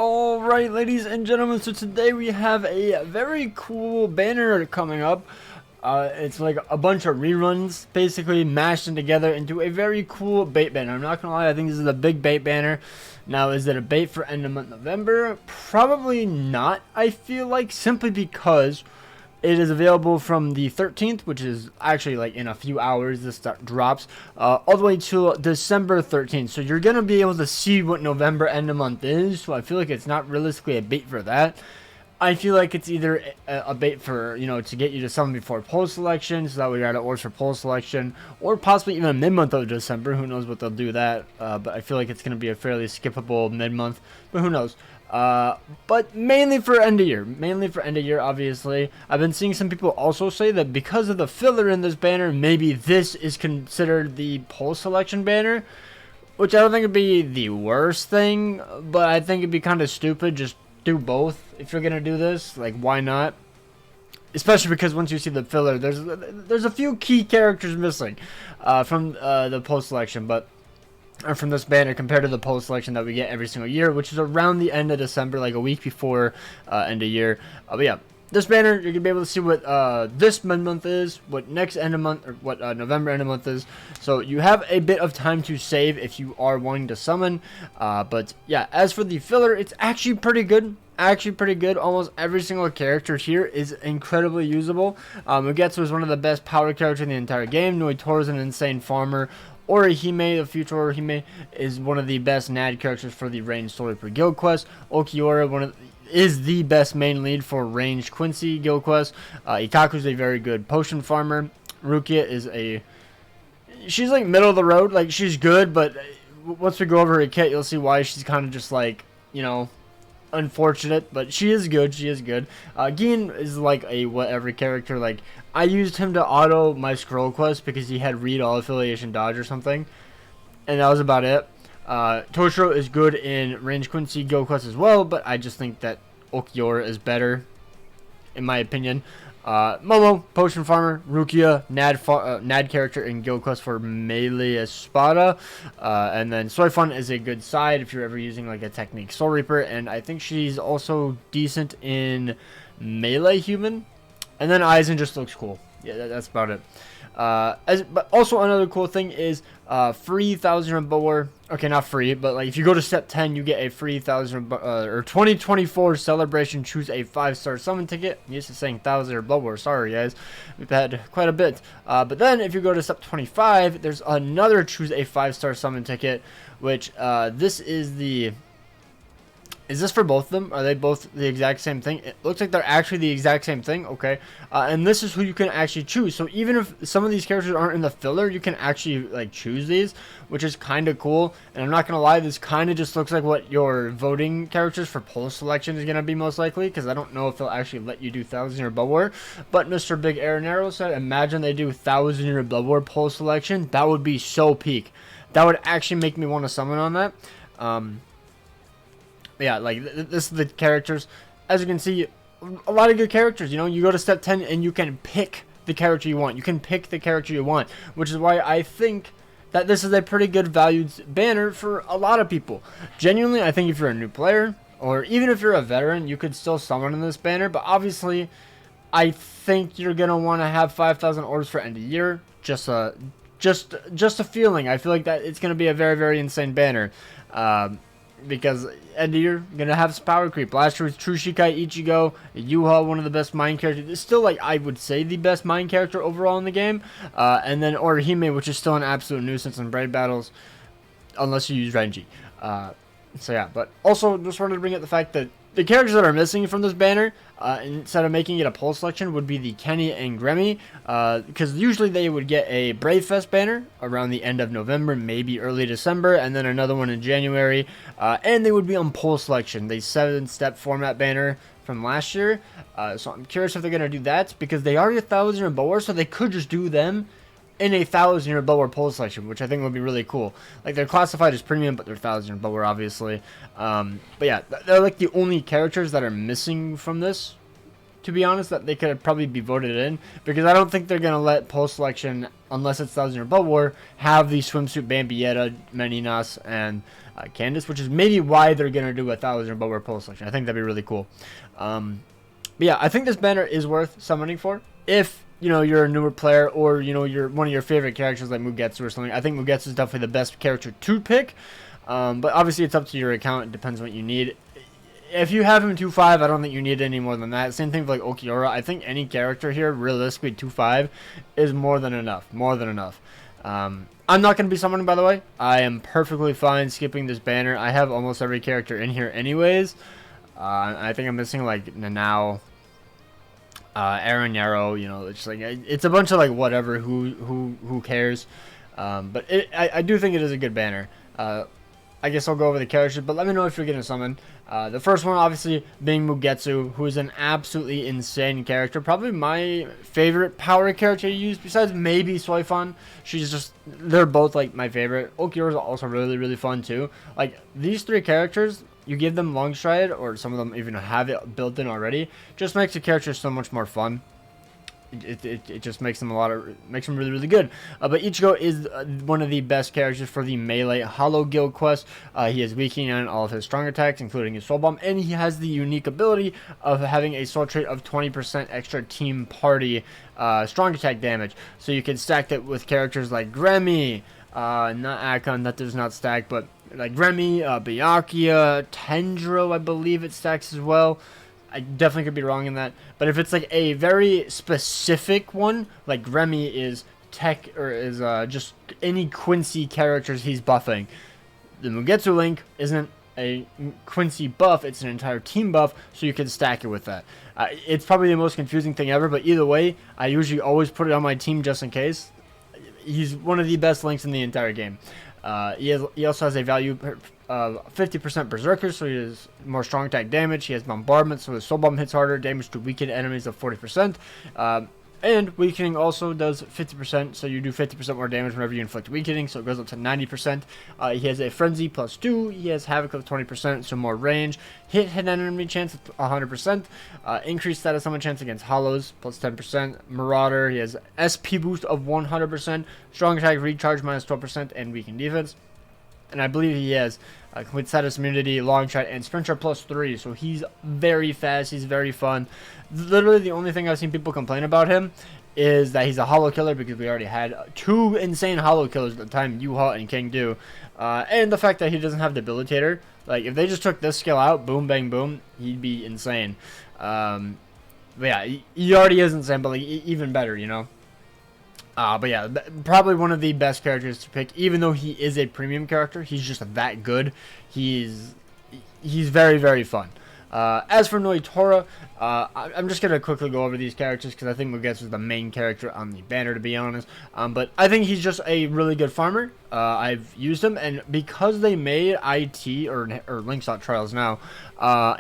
Alright, ladies and gentlemen, so today we have a very cool banner coming up. It's like a bunch of reruns basically mashed in together into a very cool bait banner. I'm not gonna lie, I think this is a big bait banner. Now, is it a bait for end of month November? Probably not, I feel like, simply because it is available from the 13th, which is actually like in a few hours. This drops all the way to December 13th. So you're going to be able to see what November end of month is. So I feel like it's not realistically a bait for that. I feel like it's either a bait for, to get you to summon before poll selection, so that way you're out of orders for poll selection, or possibly even a mid-month of December. Who knows what they'll do that, but I feel like it's going to be a fairly skippable mid-month, but who knows. But mainly for end of year, obviously. I've been seeing some people also say that because of the filler in this banner, maybe this is considered the poll selection banner, which I don't think would be the worst thing, but I think it'd be kind of stupid. Just do both if you're gonna do this. Like, why not? Especially because once you see the filler, there's a few key characters missing from the poll selection, or from this banner compared to the poll selection that we get every single year, which is around the end of December, like a week before end of year. But yeah, this banner, you're gonna be able to see what this mid-month is, what next end of month, or what November end of month is. So you have a bit of time to save if you are wanting to summon. But yeah, as for the filler, it's actually pretty good. Almost every single character here is incredibly usable. MUGETSU is one of the best power characters in the entire game. Noitoru is an insane farmer. Orihime, the future Orihime, is one of the best NAD characters for the ranged story per guild quest. Okiura is the best main lead for ranged Quincy guild quest. Ikaku is a very good potion farmer. Rukia is she's like middle of the road. Like, she's good, but once we go over her kit, you'll see why she's kind of just like, unfortunate, but she is good. Gin is like a whatever character. Like, I used him to auto my scroll quest because he had read all affiliation dodge or something, and that was about it. Toshiro is good in range Quincy guild quest as well, but I just think that Okiura is better, in my opinion. Momo, potion farmer. Rukia, NAD character in guild quest for melee espada. And then Soifun is a good side if you're ever using like a technique Soul Reaper, and I think she's also decent in melee human. And then Aizen just looks cool. Yeah, that's about it. But also another cool thing is free 1,000 Blood War. Okay, not free, but like if you go to step 10, you get a free 1,000 or 2024 celebration. Choose a 5-star summon ticket. I'm used to saying 1,000 Blood War. Sorry, guys, we've had quite a bit. But then if you go to step 25, there's another choose a 5-star summon ticket, which this is the. Is this for both of them? Are they both the exact same thing? It looks like they're actually the exact same thing. Okay. And this is who you can actually choose. So even if some of these characters aren't in the filler, you can actually like choose these, which is kind of cool. And I'm not going to lie, this kind of just looks like what your voting characters for poll selection is going to be most likely, because I don't know if they'll actually let you do 1,000-year Blood War. But Mr. Big Air Narrow said, imagine they do 1,000-year Blood War poll selection. That would be so peak. That would actually make me want to summon on that. Yeah, like this is the characters. As you can see, a lot of good characters. You go to step 10 and you can pick the character you want. Which is why I think that this is a pretty good valued banner for a lot of people. Genuinely, I think if you're a new player, or even if you're a veteran, you could still summon in this banner. But obviously, I think you're gonna want to have 5,000 orbs for end of year. Just a feeling. I feel like that it's gonna be a very, very insane banner. Because end of year, gonna have some power creep. Last year was True Shikai Ichigo, Yuha, one of the best mine characters. It's still like I would say the best mine character overall in the game. And then Orihime, which is still an absolute nuisance in Brave Battles, unless you use Renji. So yeah, but also just wanted to bring up the fact that the characters that are missing from this banner, instead of making it a poll selection, would be the Kenny and Gremmy, because usually they would get a Brave Fest banner around the end of November, maybe early December, and then another one in January, and they would be on poll selection, the 7-step format banner from last year. So I'm curious if they're going to do that, because they are 1,000 Blood War, so they could just do them in a 1,000-year Blood War poll selection, which I think would be really cool. Like, they're classified as premium, but they're 1,000-year Blood War, obviously. But yeah, they're like the only characters that are missing from this. to be honest, that they could probably be voted in, because I don't think they're going to let post selection, unless it's 1000 Year Blood War, have the swimsuit Bambietta, Meninas, and Candace, which is maybe why they're going to do a 1000 Year Blood War post selection. I think that'd be really cool. But yeah, I think this banner is worth summoning for if, you know, you're a newer player, or, you know, you're one of your favorite characters like Mugetsu or something. I think Mugetsu is definitely the best character to pick, but obviously it's up to your account. It depends on what you need. If you have him 2-5, I don't think you need any more than that. Same thing with like Okiura. I think any character here, realistically, 2-5 is more than enough. More than enough. I'm not going to be summoning, by the way. I am perfectly fine skipping this banner. I have almost every character in here anyways. I think I'm missing like Nanao, Aaron Yarrow. You know, it's like it's a bunch of like whatever. Who cares? But I do think it is a good banner. I guess I'll go over the characters, but let me know if you're getting summon. The first one, obviously, being Mugetsu, who is an absolutely insane character. Probably my favorite power character to use, besides maybe Soifan. They're both, like, my favorite. Okiura is also really, really fun, too. Like, these three characters, you give them long stride, or some of them even have it built in already, just makes the character so much more fun. It just makes them makes them really, really good. But Ichigo is one of the best characters for the melee Hollow Guild quest. He is weakening on all of his strong attacks, including his soul bomb, and he has the unique ability of having a soul trait of 20% extra team party strong attack damage. So you can stack that with characters like Gremmy, not Akon, that does not stack, but like Gremmy, Byakuya, Tendro, I believe it stacks as well. I definitely could be wrong in that, but if it's like a very specific one, like Remy is tech, or is just any Quincy characters he's buffing, the Mugetsu Link isn't a Quincy buff, it's an entire team buff, so you can stack it with that. It's probably the most confusing thing ever, but either way, I usually always put it on my team just in case. He's one of the best links in the entire game. He also has a value of 50% Berserker, so he has more strong attack damage. He has Bombardment, so his Soul Bomb hits harder, damage to weakened enemies of 40%. And Weakening also does 50%, so you do 50% more damage whenever you inflict Weakening, so it goes up to 90%. He has a Frenzy +2, he has Havoc of 20%, so more range. Hit enemy chance of 100%, increased status summon chance against Hollows, +10%. Marauder, he has SP boost of 100%, strong attack recharge -12%, and weakened defense. And I believe he has complete status immunity, long shot, and sprint shot +3. So he's very fast. He's very fun. Literally, the only thing I've seen people complain about him is that he's a hollow killer, because we already had two insane hollow killers at the time, Yuha and King Do. And the fact that he doesn't have debilitator. Like, if they just took this skill out, boom, bang, boom, he'd be insane. But yeah, he already is insane, but like, even better, you know? But yeah, probably one of the best characters to pick. Even though he is a premium character, he's just that good. He's very, very fun. As for Noitora, I'm just going to quickly go over these characters, because I think Mugetsu is the main character on the banner, to be honest. But I think he's just a really good farmer. I've used him, and because they made IT, or Linkshot Trials now,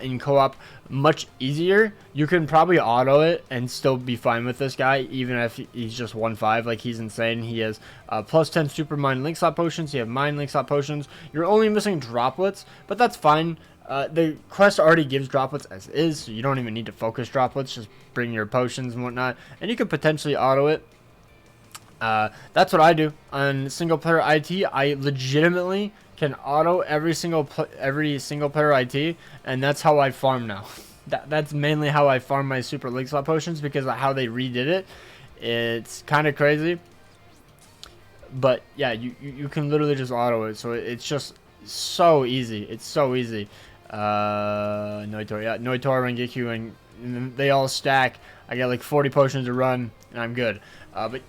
in co-op much easier, you can probably auto it and still be fine with this guy, even if he's just 1-5. Like, he's insane. He has +10 super mind Linkshot potions. You have mind Linkshot potions. You're only missing droplets, but that's fine. The quest already gives droplets as is, so you don't even need to focus droplets. Just bring your potions and whatnot, and you could potentially auto it. That's what I do on single player IT. I legitimately can auto every single player IT, and that's how I farm now. That's mainly how I farm my super link slot potions, because of how they redid it. It's kind of crazy, but yeah, you can literally just auto it, so it's just so easy. It's so easy. Noitora, yeah, Noitora, Rengekyu, and they all stack. I got like 40 potions to run, and I'm good. But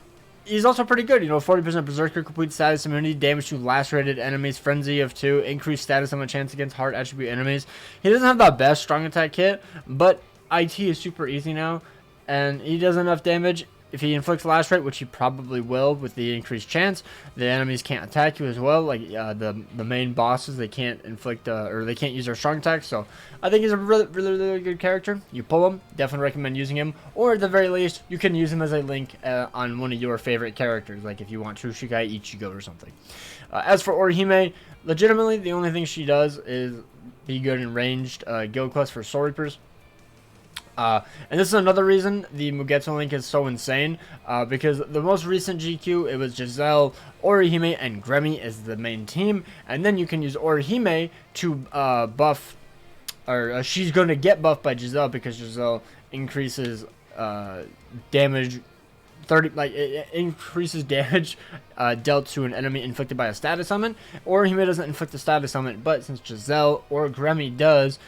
he's also pretty good, you know, 40% Berserker, complete status immunity, damage to lacerated enemies, Frenzy of 2, increased status on a chance against hard attribute enemies. He doesn't have the best strong attack kit, but IT is super easy now, and he does enough damage. If he inflicts lacerate, which he probably will with the increased chance, the enemies can't attack you as well. Like the main bosses, they can't inflict or they can't use their strong attacks. So I think he's a really good character. You pull him, definitely recommend using him, or at the very least, you can use him as a link on one of your favorite characters, like if you want Tsushikai Ichigo or something. As for Orihime, legitimately the only thing she does is be good in ranged guild quests for Soul Reapers. And this is another reason the Mugetsu link is so insane, because the most recent GQ, it was Giselle, Orihime, and Gremmy as the main team, and then you can use Orihime to buff, or she's going to get buffed by Giselle because Giselle increases damage 30, like it increases damage dealt to an enemy inflicted by a status summon. Orihime doesn't inflict a status summon, but since Giselle or Gremmy does,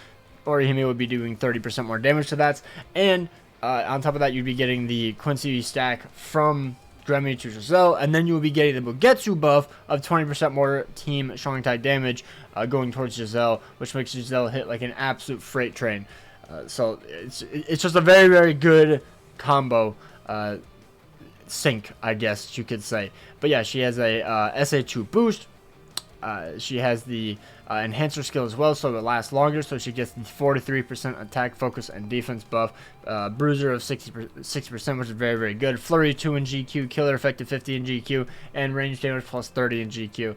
Orihime would be doing 30% more damage to that. And on top of that, you'd be getting the Quincy stack from Gremmy to Giselle, and then you will be getting the Mugetsu buff of 20% more team strong attack damage going towards Giselle, which makes Giselle hit like an absolute freight train. So it's just a very, very good combo sync, I guess you could say. But yeah, she has a SA2 boost. She has the enhancer skill as well, so it lasts longer, so she gets the 43% attack, focus, and defense buff. Bruiser of 60%, which is very, very good. Flurry 2 in GQ, killer effective 50 in GQ, and range damage plus 30 in GQ.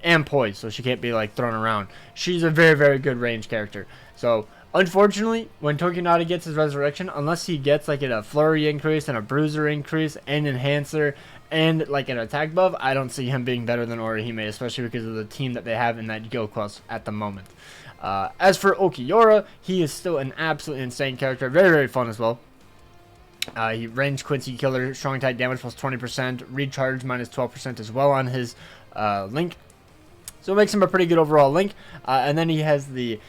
And poise, so she can't be like thrown around. She's a very, very good range character. So unfortunately, when Tokinata gets his resurrection, unless he gets like a flurry increase and a bruiser increase and enhancer and like an attack buff, I don't see him being better than Orihime, especially because of the team that they have in that guild quest at the moment. As for Okiura, he is still an absolutely insane character, very, very fun as well. He range Quincy killer, strong attack damage plus 20%, recharge minus 12% as well on his link. So it makes him a pretty good overall link. And then he has the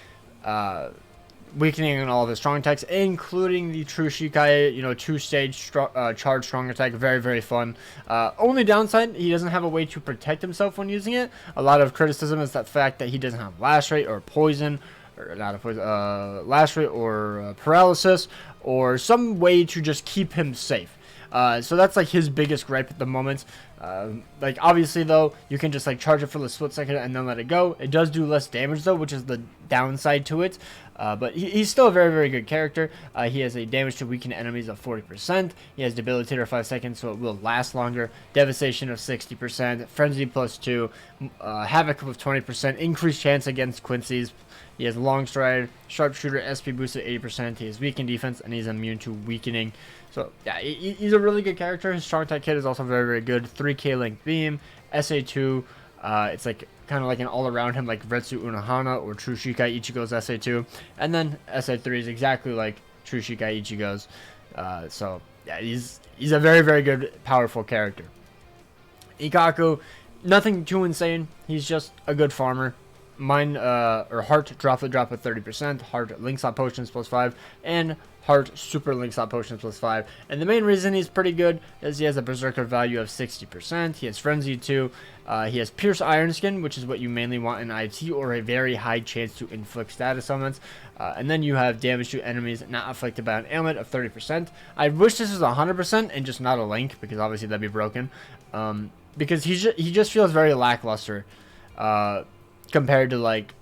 weakening on all of his strong attacks, including the True Shikai, 2-stage charge strong attack. Very, very fun. Only downside, he doesn't have a way to protect himself when using it. A lot of criticism is that fact that he doesn't have lash rate or poison, or not a poison, lash rate or paralysis, or some way to just keep him safe. So that's like his biggest gripe at the moment. Like obviously though, you can just like charge it for the split second and then let it go. It does do less damage though, which is the downside to it. But he's still a very, very good character. He has a damage to weaken enemies of 40%. He has debilitator of 5 seconds, so it will last longer. Devastation of 60%. Frenzy plus 2. Havoc of 20%. Increased chance against Quincy's. He has long stride, sharpshooter, SP boost at 80%. He has weakened defense, and he's immune to weakening. So yeah, he's a really good character. His strong attack kit is also very, very good. 3K length beam, SA2. It's like kind of like an all-around him, like Retsu Unohana or True Shikai Ichigo's SA2, and then SA3 is exactly like True Shikai Ichigo's. So yeah, he's a very, very good, powerful character. Ikaku, nothing too insane. He's just a good farmer. Mine or heart drop at 30%, heart link slot potions plus 5, and heart super link slot potions plus 5. And the main reason he's pretty good is he has a berserker value of 60%. He has frenzy 2. He has pierce iron skin, which is what you mainly want in IT, or a very high chance to inflict status summons. And then you have damage to enemies not afflicted by an ailment of 30%. I wish this was 100% and just not a link, because obviously that'd be broken. Because he just feels very lackluster. Compared to like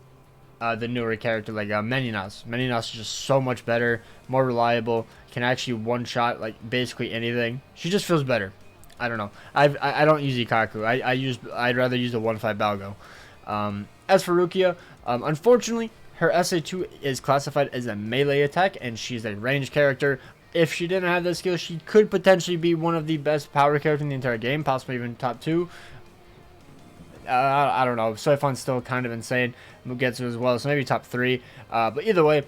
the newer character like Meninas. Meninas is just so much better, more reliable, can actually one-shot like basically anything. She just feels better. I don't know. I don't use Ikaku. I'd rather use the 1-5 Balgo. As for Rukia, unfortunately, her SA2 is classified as a melee attack, and she's a ranged character. If she didn't have this skill, she could potentially be one of the best power characters in the entire game, possibly even top 2. I don't know. Soifon's still kind of insane. Mugetsu as well, so maybe top 3. But either way,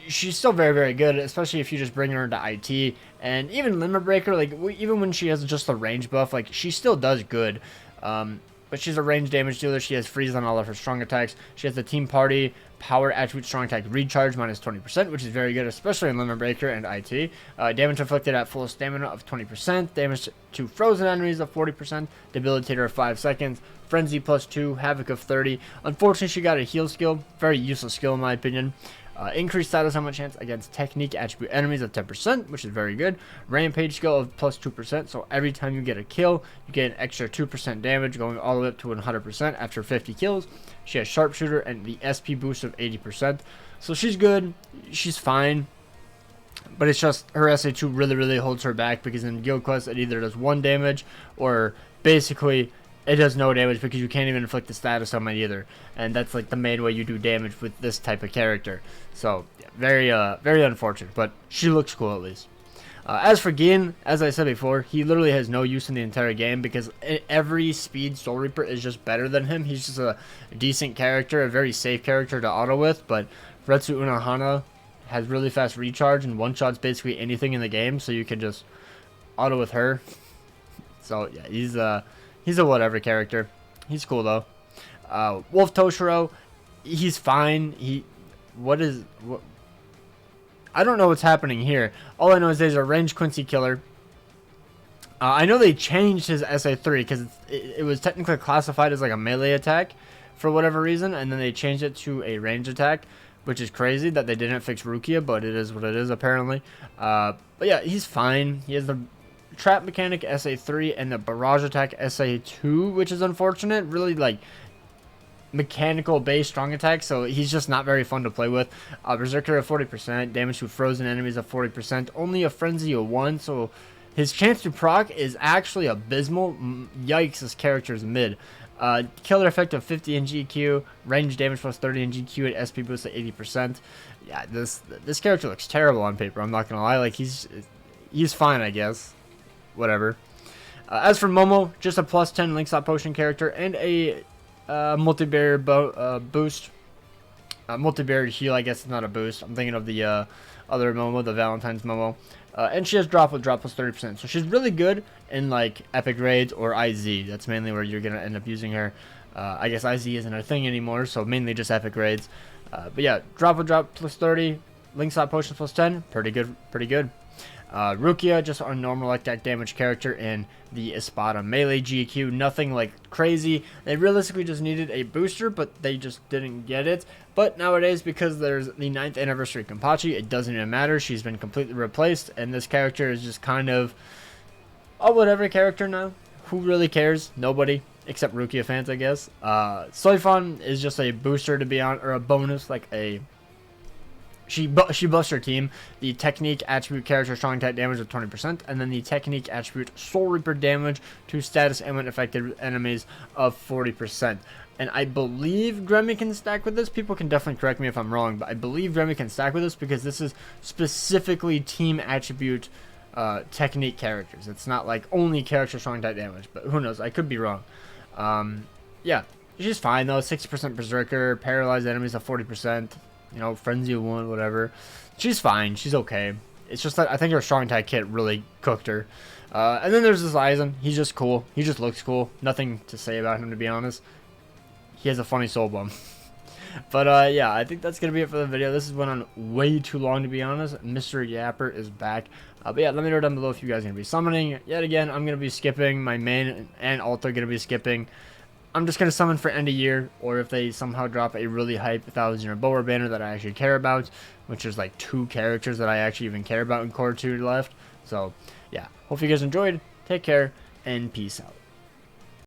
she's still very, very good, especially if you just bring her into IT. And even Limit Breaker, like even when she has just the range buff, like she still does good. But she's a range damage dealer. She has freeze on all of her strong attacks. She has the Team Party power attribute strong attack recharge minus 20%, which is very good, especially in Limit Breaker and IT. Damage inflicted at full stamina of 20%. Damage to frozen enemies of 40%. Debilitator of 5 seconds. Frenzy plus 2. Havoc of 30. Unfortunately, she got a heal skill. Very useless skill in my opinion. Increased status summon chance against technique attribute enemies of 10%, which is very good. Rampage skill of plus 2%, so every time you get a kill, you get an extra 2% damage, going all the way up to 100% after 50 kills. She has sharpshooter and the SP boost of 80%, so she's good, she's fine, but it's just her SA2 really, really holds her back, because in guild quests it either does 1 damage or basically it does no damage because you can't even inflict the status on it either, and that's like the main way you do damage with this type of character. So yeah, very unfortunate, but she looks cool at least. As for Gin, as I said before, he literally has no use in the entire game because every speed Soul Reaper is just better than him. He's just a decent character, a very safe character to auto with, but Retsu Unohana has really fast recharge and one-shots basically anything in the game, so you can just auto with her. So yeah, he's a whatever character. He's cool though. Wolf Toshiro, he's fine. I don't know what's happening here. All I know is there's a ranged Quincy killer. I know they changed his SA3 because it was technically classified as like a melee attack for whatever reason, and then they changed it to a range attack, which is crazy that they didn't fix Rukia, but it is what it is apparently. But yeah, he's fine. He has the trap mechanic SA3 and the barrage attack SA2, which is unfortunate. Really like mechanical based strong attack, so he's just not very fun to play with. Berserker of 40%, damage to frozen enemies of 40%, only a frenzy of 1, so his chance to proc is actually abysmal. Yikes, this character is mid. Killer effect of 50 in GQ, range damage plus 30 in GQ, and SP boost at 80%. Yeah, this character looks terrible on paper, I'm not gonna lie. Like he's fine, I guess. Whatever. As for Momo, just a plus 10 link slot potion character and a multi-barrier boost. Multi-barrier heal, I guess, is not a boost. I'm thinking of the other Momo, the Valentine's Momo. And she has drop plus 30%. So she's really good in like epic raids or IZ. That's mainly where you're gonna end up using her. I guess IZ isn't a thing anymore, so mainly just epic raids. But yeah, drop plus 30, link slot potion plus 10, pretty good, pretty good. Rukia, just a normal attack damage character in the Espada melee GQ. Nothing like crazy. They realistically just needed a booster, but they just didn't get it. But nowadays, because there's the 9th anniversary Kenpachi, it doesn't even matter. She's been completely replaced, and this character is just kind of a whatever character now. Who really cares? Nobody, except Rukia fans, I guess. Soifon is just a booster to be on, or a bonus, like a... She busts her team. The technique attribute character strong attack damage of 20%, and then the technique attribute Soul Reaper damage to status and when affected enemies of 40%. And I believe Gremmy can stack with this. People can definitely correct me if I'm wrong, but I believe Gremmy can stack with this because this is specifically team attribute technique characters. It's not like only character strong attack damage, but who knows? I could be wrong. Yeah, she's fine though. 60% Berserker, paralyzed enemies of 40%. You know, Frenzy 1, whatever. She's fine. She's okay. It's just that I think her strong attack kit really cooked her. And then there's this Aizen. He's just cool. He just looks cool. Nothing to say about him, to be honest. He has a funny soul bump. But yeah, I think that's going to be it for the video. This has went on way too long, to be honest. Mr. Yapper is back. But yeah, let me know down below if you guys are going to be summoning. Yet again, I'm going to be skipping. My main and alt are going to be skipping. I'm just going to summon for end of year, or if they somehow drop a really hype 1000-year Bower banner that I actually care about, which is like 2 characters that I actually even care about in Core 2 left. So, yeah. Hope you guys enjoyed. Take care, and peace out.